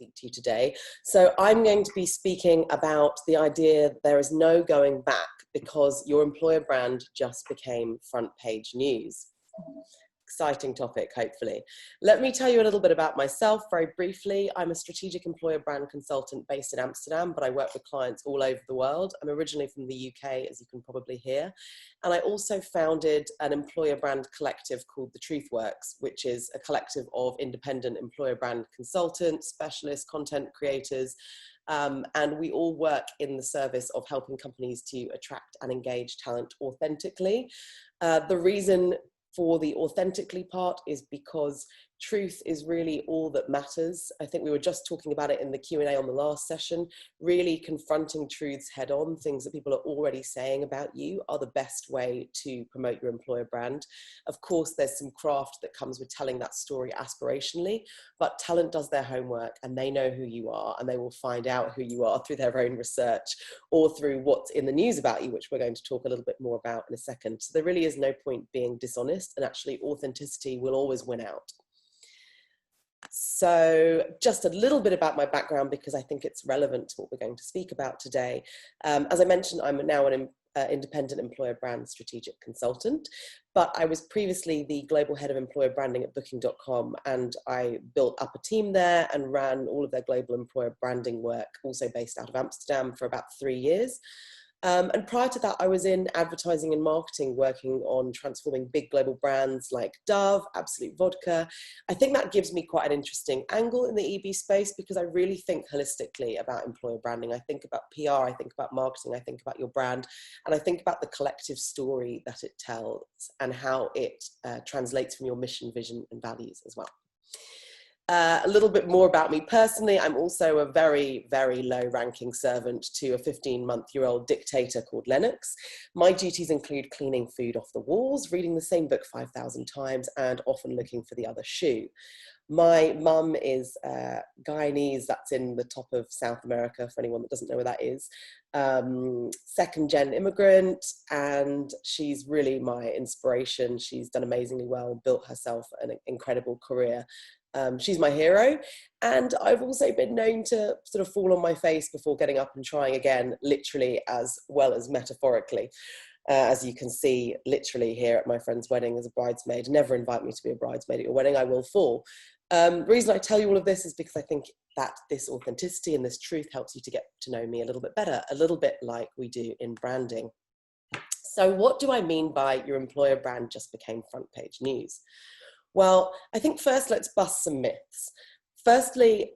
speak to you today. So I'm going to be speaking about the idea that there is no going back because your employer brand just became front page news. Exciting topic, hopefully. Let me tell you a little bit about myself very briefly. I'm a strategic employer brand consultant based in Amsterdam, but I work with clients all over the world. I'm originally from the UK, as you can probably hear. And I also founded an employer brand collective called The Truth Works, which is a collective of independent employer brand consultants, specialists, content creators, and we all work in the service of helping companies to attract and engage talent authentically. The reason for the authentically part is because truth is really all that matters. I think we were just talking about it in the Q&A on the last session. Really confronting truths head on, things that people are already saying about you, are the best way to promote your employer brand. Of course, there's some craft that comes with telling that story aspirationally, but talent does their homework and they know who you are, and they will find out who you are through their own research or through what's in the news about you, which we're going to talk a little bit more about in a second. So there really is no point being dishonest, and actually authenticity will always win out. So just a little bit about my background, because I think it's relevant to what we're going to speak about today. As I mentioned, I'm now an independent employer brand strategic consultant, but I was previously the global head of employer branding at booking.com, and I built up a team there and ran all of their global employer branding work, also based out of Amsterdam, for about 3 years. And prior to that, I was in advertising and marketing, working on transforming big global brands like Dove, Absolute Vodka. I think that gives me quite an interesting angle in the EB space, because I really think holistically about employer branding. I think about PR, I think about marketing, I think about your brand, and I think about the collective story that it tells and how it translates from your mission, vision, and values as well. A little bit more about me personally. I'm also a very, very low ranking servant to a 15-month-old dictator called Lennox. My duties include cleaning food off the walls, reading the same book 5,000 times, and often looking for the other shoe. My mum is Guyanese, that's in the top of South America, for anyone that doesn't know where that is. Second-gen immigrant, and she's really my inspiration. She's done amazingly well, built herself an incredible career. She's my hero, and I've also been known to sort of fall on my face before getting up and trying again, literally as well as metaphorically. As you can see, literally here at my friend's wedding as a bridesmaid. Never invite me to be a bridesmaid at your wedding, I will fall. The reason I tell you all of this is because I think that this authenticity and this truth helps you to get to know me a little bit better, a little bit like we do in branding. So what do I mean by your employer brand just became front page news? Well, I think first let's bust some myths. Firstly,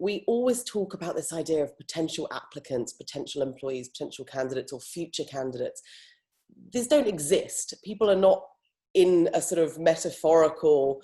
we always talk about this idea of potential applicants, potential employees, potential candidates, or future candidates. These don't exist. People are not in a sort of metaphorical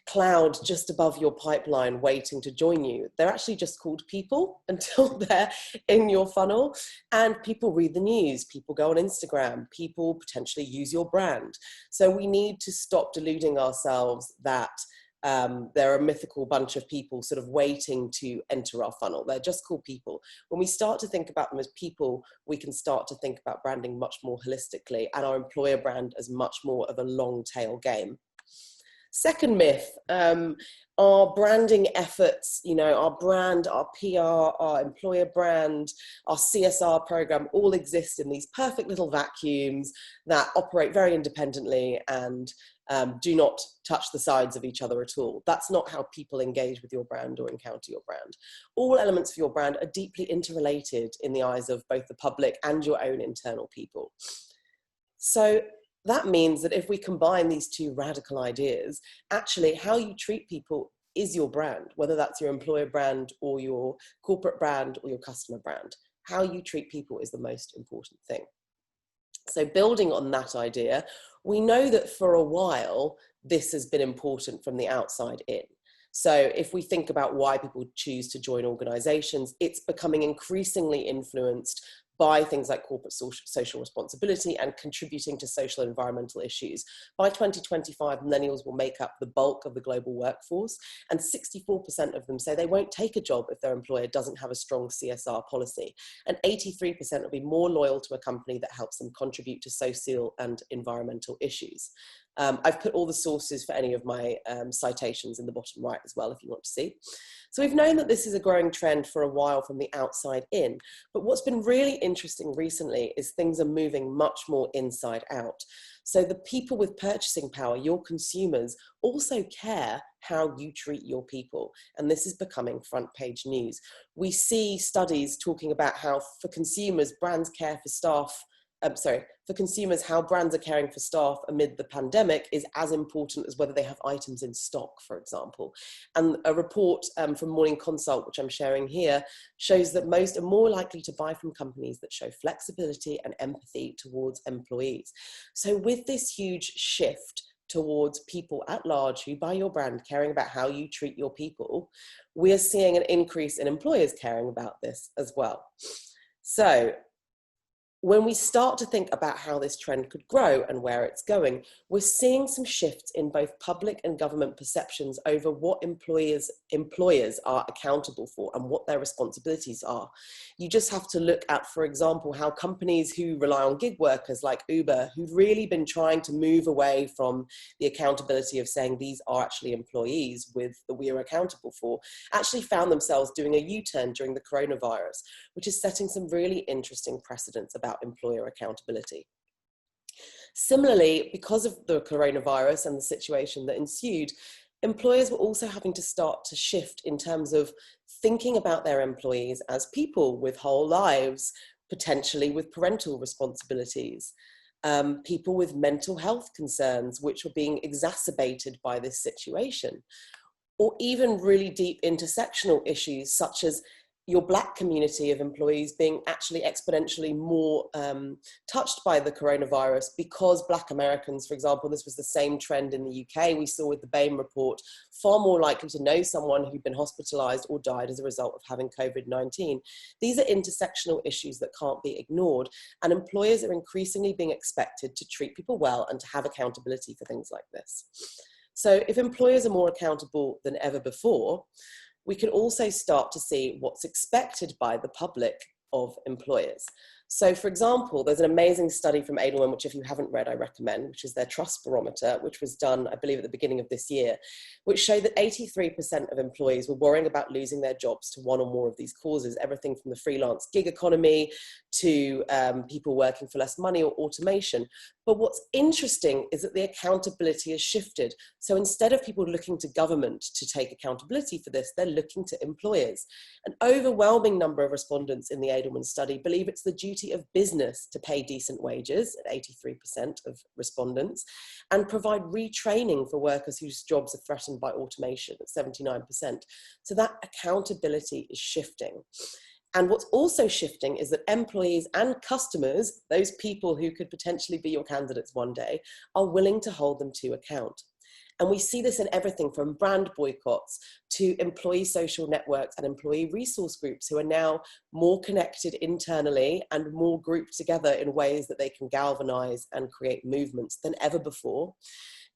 cloud just above your pipeline waiting to join you. They're actually just called people until they're in your funnel. And people read the news, people go on Instagram, people potentially use your brand. So we need to stop deluding ourselves that they're a mythical bunch of people sort of waiting to enter our funnel. They're just called people. When we start to think about them as people, we can start to think about branding much more holistically, and our employer brand as much more of a long tail game. Second myth, our branding efforts, you know, our brand, our PR, our employer brand, our CSR program all exist in these perfect little vacuums that operate very independently and do not touch the sides of each other at all. That's not how people engage with your brand or encounter your brand. All elements of your brand are deeply interrelated in the eyes of both the public and your own internal people. So that means that if we combine these two radical ideas, actually how you treat people is your brand, whether that's your employer brand or your corporate brand or your customer brand. How you treat people is the most important thing. So building on that idea, we know that for a while, this has been important from the outside in. So if we think about why people choose to join organizations, it's becoming increasingly influenced by things like corporate social responsibility and contributing to social and environmental issues. By 2025, millennials will make up the bulk of the global workforce, and 64% of them say they won't take a job if their employer doesn't have a strong CSR policy. And 83% will be more loyal to a company that helps them contribute to social and environmental issues. I've put all the sources for any of my citations in the bottom right as well, if you want to see. So we've known that this is a growing trend for a while from the outside in, but what's been really interesting recently is things are moving much more inside out. So the people with purchasing power, your consumers, also care how you treat your people. And this is becoming front page news. We see studies talking about how for consumers, brands care for staff for consumers, how brands are caring for staff amid the pandemic is as important as whether they have items in stock, for example. And a report from Morning Consult, which I'm sharing here, shows that most are more likely to buy from companies that show flexibility and empathy towards employees. So with this huge shift towards people at large who buy your brand, caring about how you treat your people, we are seeing an increase in employers caring about this as well. So when we start to think about how this trend could grow and where it's going, we're seeing some shifts in both public and government perceptions over what employers are accountable for and what their responsibilities are. You just have to look at, for example, how companies who rely on gig workers like Uber, who've really been trying to move away from the accountability of saying these are actually employees with that we are accountable for, actually found themselves doing a U-turn during the coronavirus, which is setting some really interesting precedents about employer accountability. Similarly, because of the coronavirus and the situation that ensued, employers were also having to start to shift in terms of thinking about their employees as people with whole lives, potentially with parental responsibilities, people with mental health concerns, which were being exacerbated by this situation, or even really deep intersectional issues such as your Black community of employees being actually exponentially more touched by the coronavirus because Black Americans, for example, this was the same trend in the UK, we saw with the Bain report, far more likely to know someone who'd been hospitalized or died as a result of having COVID-19. These are intersectional issues that can't be ignored, and employers are increasingly being expected to treat people well and to have accountability for things like this. So if employers are more accountable than ever before, we can also start to see what's expected by the public of employers. So for example, there's an amazing study from Edelman, which if you haven't read, I recommend, which is their trust barometer, which was done, I believe, at the beginning of this year, which showed that 83% of employees were worrying about losing their jobs to one or more of these causes, everything from the freelance gig economy to people working for less money or automation. But what's interesting is that the accountability has shifted. So instead of people looking to government to take accountability for this, they're looking to employers. An overwhelming number of respondents in the Edelman study believe it's the duty of business to pay decent wages, at 83% of respondents, and provide retraining for workers whose jobs are threatened by automation, at 79%. So that accountability is shifting. And what's also shifting is that employees and customers, those people who could potentially be your candidates one day, are willing to hold them to account. And we see this in everything from brand boycotts to employee social networks and employee resource groups who are now more connected internally and more grouped together in ways that they can galvanize and create movements than ever before.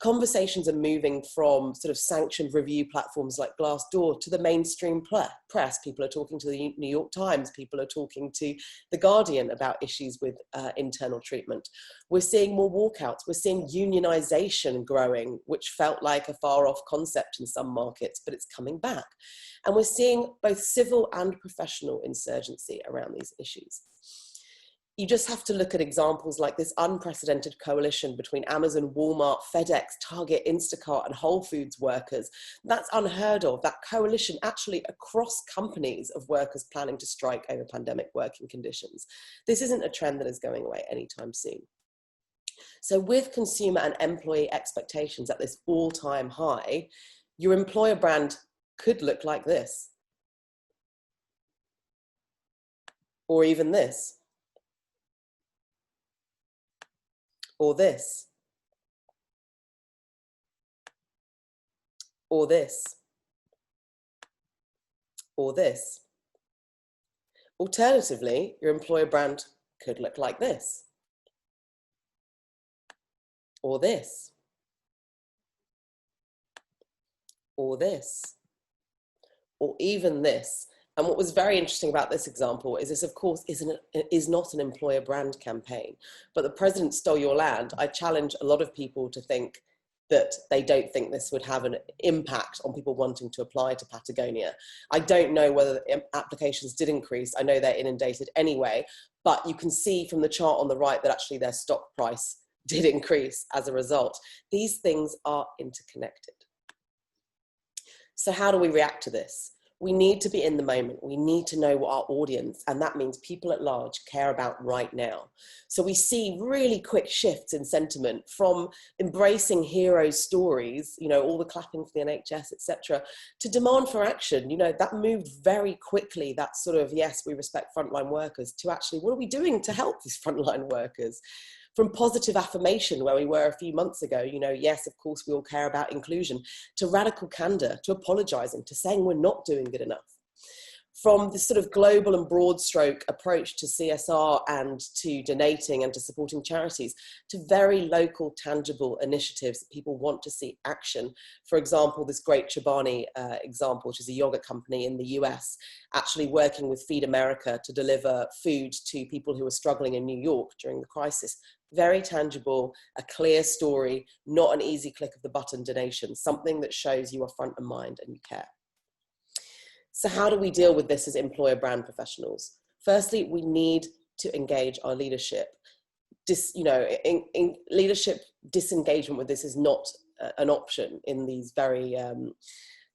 Conversations are moving from sort of sanctioned review platforms like Glassdoor to the mainstream press. People are talking to the New York Times, people are talking to The Guardian about issues with internal treatment. We're seeing more walkouts, we're seeing unionization growing, which felt like a far off concept in some markets, but it's coming back. And we're seeing both civil and professional insurgency around these issues. You just have to look at examples like this unprecedented coalition between Amazon, Walmart, FedEx, Target, Instacart, and Whole Foods workers. That's unheard of. That coalition actually across companies of workers planning to strike over pandemic working conditions. This isn't a trend that is going away anytime soon. So with consumer and employee expectations at this all-time high, your employer brand could look like this. Or even this. Or this, or this, or this. Alternatively, your employer brand could look like this, or this, or this, or even this. And what was very interesting about this example is this, of course, is not an employer brand campaign, but the president stole your land. I challenge a lot of people to think that they don't think this would have an impact on people wanting to apply to Patagonia. I don't know whether applications did increase. I know they're inundated anyway, but you can see from the chart on the right that actually their stock price did increase as a result. These things are interconnected. So how do we react to this? We need to be in the moment. We need to know what our audience, and that means people at large, care about right now. So we see really quick shifts in sentiment from embracing hero stories, you know, all the clapping for the NHS, etc., to demand for action. You know, that moved very quickly, that sort of, yes, we respect frontline workers, to actually, what are we doing to help these frontline workers? From positive affirmation, where we were a few months ago, you know, yes, of course, we all care about inclusion, to radical candor, to apologizing, to saying we're not doing good enough. From this sort of global and broad stroke approach to CSR and to donating and to supporting charities, to very local, tangible initiatives that people want to see action. For example, this great Chobani example, which is a yogurt company in the US, actually working with Feed America to deliver food to people who are struggling in New York during the crisis. Very tangible, a clear story, not an easy click of the button donation, something that shows you are front of mind and you care. So how do we deal with this as employer brand professionals? Firstly, we need to engage our leadership. In leadership disengagement with this is not an option in these very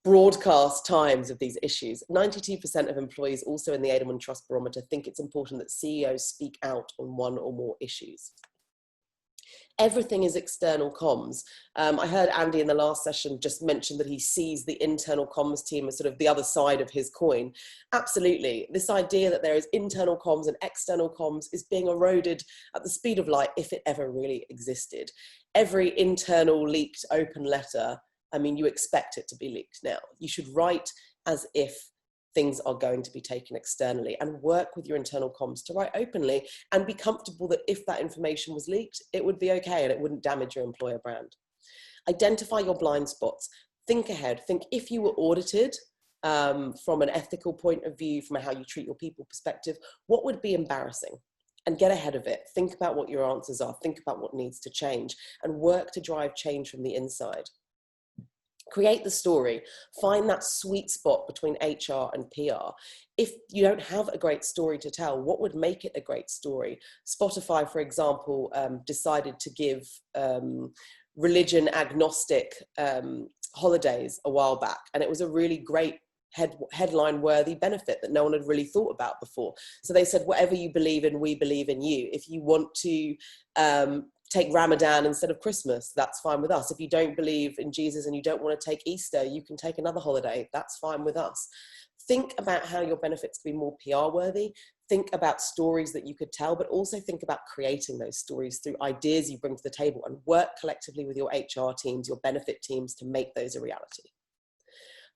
broadcast times of these issues. 92% of employees also in the Edelman Trust Barometer think it's important that CEOs speak out on one or more issues. Everything is external comms. I heard Andy in the last session just mention that he sees the internal comms team as sort of the other side of his coin. Absolutely. This idea that there is internal comms and external comms is being eroded at the speed of light, if it ever really existed. Every internal leaked open letter, I mean, you expect it to be leaked now. You should write as if things are going to be taken externally, and work with your internal comms to write openly and be comfortable that if that information was leaked, it would be okay and it wouldn't damage your employer brand. Identify your blind spots. Think ahead. Think if you were audited from an ethical point of view, from a how you treat your people perspective, what would be embarrassing? And get ahead of it. Think about what your answers are. Think about what needs to change and work to drive change from the inside. Create the story, find that sweet spot between HR and PR. If you don't have a great story to tell, what would make it a great story? Spotify, for example, decided to give religion agnostic holidays a while back, and it was a really great headline worthy benefit that no one had really thought about before. So they said, whatever you believe in, we believe in you. If you want to take Ramadan instead of Christmas, that's fine with us. If you don't believe in Jesus and you don't want to take Easter, you can take another holiday. That's fine with us. Think about how your benefits can be more PR worthy. Think about stories that you could tell, but also think about creating those stories through ideas you bring to the table, and work collectively with your HR teams, your benefit teams, to make those a reality.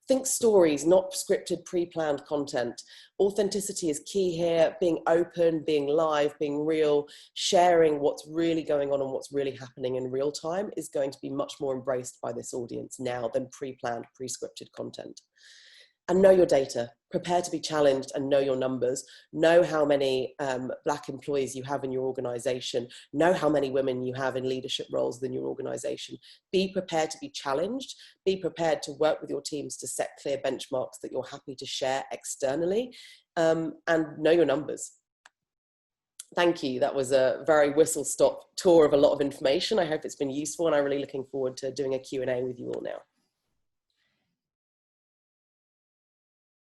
Think stories, not scripted, pre-planned content. Authenticity is key here. Being open, being live, being real, sharing what's really going on and what's really happening in real time is going to be much more embraced by this audience now than pre-planned, pre-scripted content. And know your data. Prepare to be challenged and know your numbers. Know how many Black employees you have in your organization. Know how many women you have in leadership roles within your organization. Be prepared to be challenged. Be prepared to work with your teams to set clear benchmarks that you're happy to share externally, and know your numbers. Thank you. That was a very whistle-stop tour of a lot of information. I hope it's been useful, and I'm really looking forward to doing a Q&A with you all now.